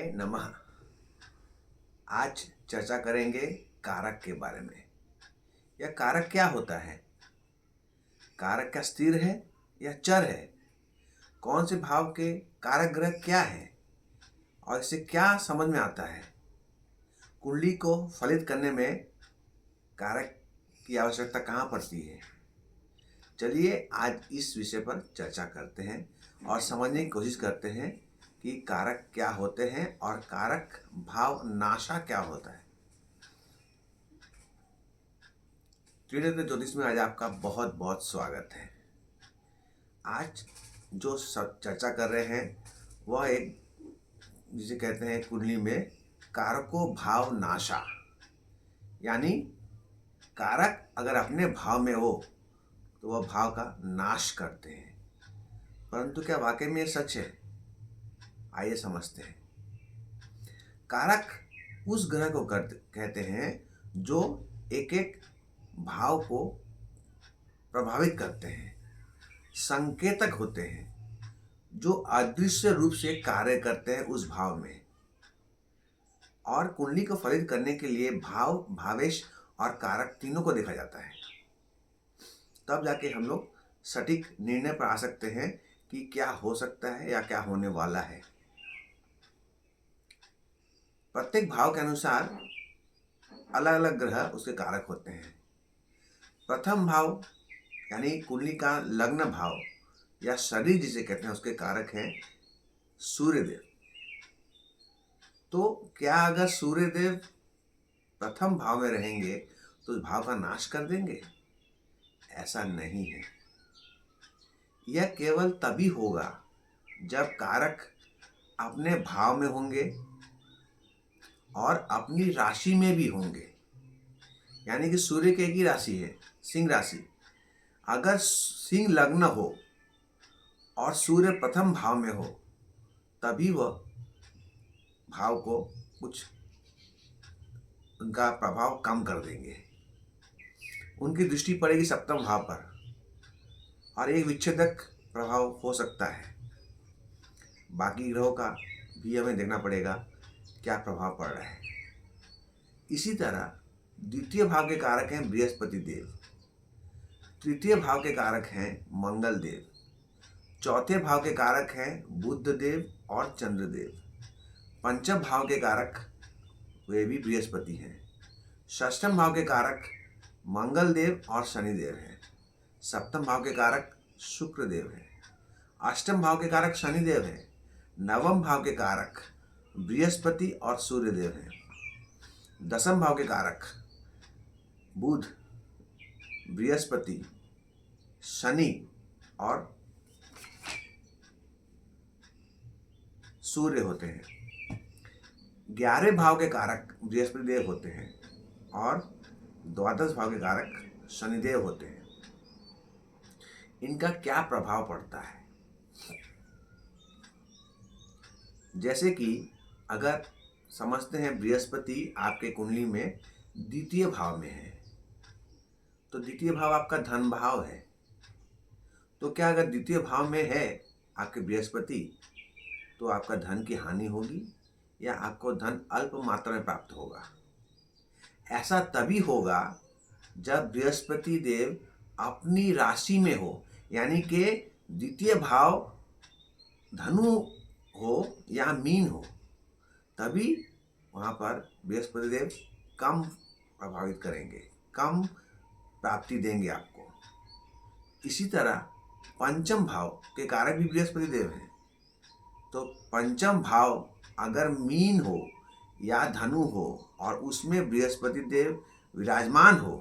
हाय नमः। आज चर्चा करेंगे कारक के बारे में। यह कारक क्या होता है? कारक क्या स्थिर है या चर है? कौन से भाव के कारक ग्रह क्या है और इससे क्या समझ में आता है? कुंडली को फलित करने में कारक की आवश्यकता कहाँ पड़ती है? चलिए आज इस विषय पर चर्चा करते हैं और समझने की कोशिश करते हैं कि कारक क्या होते हैं और कारक भाव नाशा क्या होता है। त्रिनेत्र ज्योतिष में आज आपका बहुत बहुत स्वागत है। आज जो सब चर्चा कर रहे हैं वह एक जिसे कहते हैं कुंडली में कारको भाव नाशा, यानी कारक अगर अपने भाव में हो तो वह भाव का नाश करते हैं। परंतु क्या वाकई में ये सच है? आइए समझते हैं। कारक उस ग्रह को कहते हैं जो एक एक भाव को प्रभावित करते हैं, संकेतक होते हैं, जो अदृश्य रूप से कार्य करते हैं उस भाव में। और कुंडली को फलित करने के लिए भाव, भावेश और कारक तीनों को देखा जाता है। तब जाके हम लोग सटीक निर्णय पर आ सकते हैं कि क्या हो सकता है या क्या होने वाला है। प्रत्येक भाव के अनुसार अलग अलग ग्रह उसके कारक होते हैं। प्रथम भाव यानी कुंडली का लग्न भाव या शरीर जिसे कहते हैं उसके कारक हैं सूर्यदेव। तो क्या अगर सूर्यदेव प्रथम भाव में रहेंगे तो उस भाव का नाश कर देंगे? ऐसा नहीं है। यह केवल तभी होगा जब कारक अपने भाव में होंगे और अपनी राशि में भी होंगे। यानी कि सूर्य की एक ही राशि है, सिंह राशि। अगर सिंह लग्न हो और सूर्य प्रथम भाव में हो तभी वह भाव को कुछ उनका प्रभाव कम कर देंगे। उनकी दृष्टि पड़ेगी सप्तम भाव पर और एक विच्छेदक प्रभाव हो सकता है। बाकी ग्रहों का भी हमें देखना पड़ेगा क्या प्रभाव पड़ रहा है। इसी तरह द्वितीय भाव के कारक हैं बृहस्पति देव, तृतीय भाव के कारक हैं मंगल देव, चौथे भाव के कारक हैं बुध देव और चंद्र देव, पंचम भाव के कारक वे भी बृहस्पति हैं, षष्ठम भाव के कारक मंगल देव और शनि देव हैं, सप्तम भाव के कारक शुक्र देव हैं, अष्टम भाव के कारक शनि देव हैं, नवम भाव के कारक बृहस्पति और सूर्य देव हैं, दसम भाव के कारक बुध, बृहस्पति, शनि और सूर्य होते हैं। 11वें भाव के कारक बृहस्पति देव होते हैं और द्वादश भाव के कारक शनिदेव होते हैं। इनका क्या प्रभाव पड़ता है? जैसे कि अगर समझते हैं बृहस्पति आपके कुंडली में द्वितीय भाव में है तो द्वितीय भाव आपका धन भाव है। तो क्या अगर द्वितीय भाव में है आपके बृहस्पति तो आपका धन की हानि होगी या आपको धन अल्प मात्रा में प्राप्त होगा? ऐसा तभी होगा जब बृहस्पति देव अपनी राशि में हो, यानी कि द्वितीय भाव धनु हो या मीन हो, तभी वहाँ पर बृहस्पति देव कम प्रभावित करेंगे, कम प्राप्ति देंगे आपको। इसी तरह पंचम भाव के कारक भी बृहस्पति देव हैं। तो पंचम भाव अगर मीन हो या धनु हो और उसमें बृहस्पति देव विराजमान हो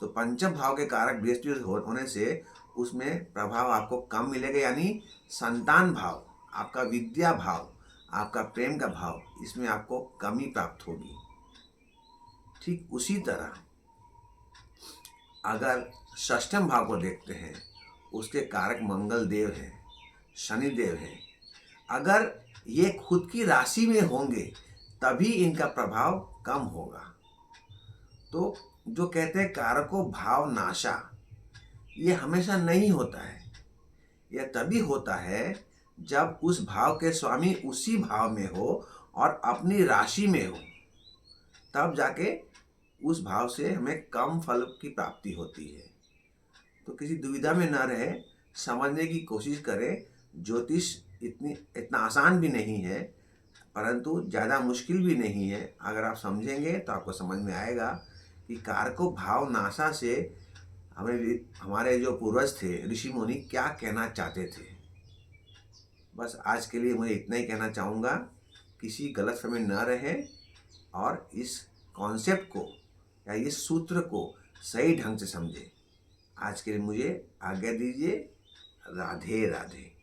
तो पंचम भाव के कारक बृहस्पति होने से उसमें प्रभाव आपको कम मिलेगा। यानी संतान भाव, आपका विद्या भाव, आपका प्रेम का भाव, इसमें आपको कमी प्राप्त होगी। ठीक उसी तरह अगर षष्ठम भाव को देखते हैं उसके कारक मंगल देव हैं, शनि देव हैं। अगर ये खुद की राशि में होंगे तभी इनका प्रभाव कम होगा। तो जो कहते हैं कारको भाव नाशा, ये हमेशा नहीं होता है। यह तभी होता है जब उस भाव के स्वामी उसी भाव में हो और अपनी राशि में हो, तब जाके उस भाव से हमें कम फल की प्राप्ति होती है। तो किसी दुविधा में न रहे, समझने की कोशिश करें। ज्योतिष इतना आसान भी नहीं है, परंतु ज़्यादा मुश्किल भी नहीं है। अगर आप समझेंगे तो आपको समझ में आएगा कि कारको भाव नासा से हमारे जो पूर्वज थे, ऋषि मुनि, क्या कहना चाहते थे। बस आज के लिए मुझे इतना ही कहना चाहूँगा, किसी गलतफहमी न रहे और इस कॉन्सेप्ट को या इस सूत्र को सही ढंग से समझे। आज के लिए मुझे आज्ञा दीजिए। राधे राधे।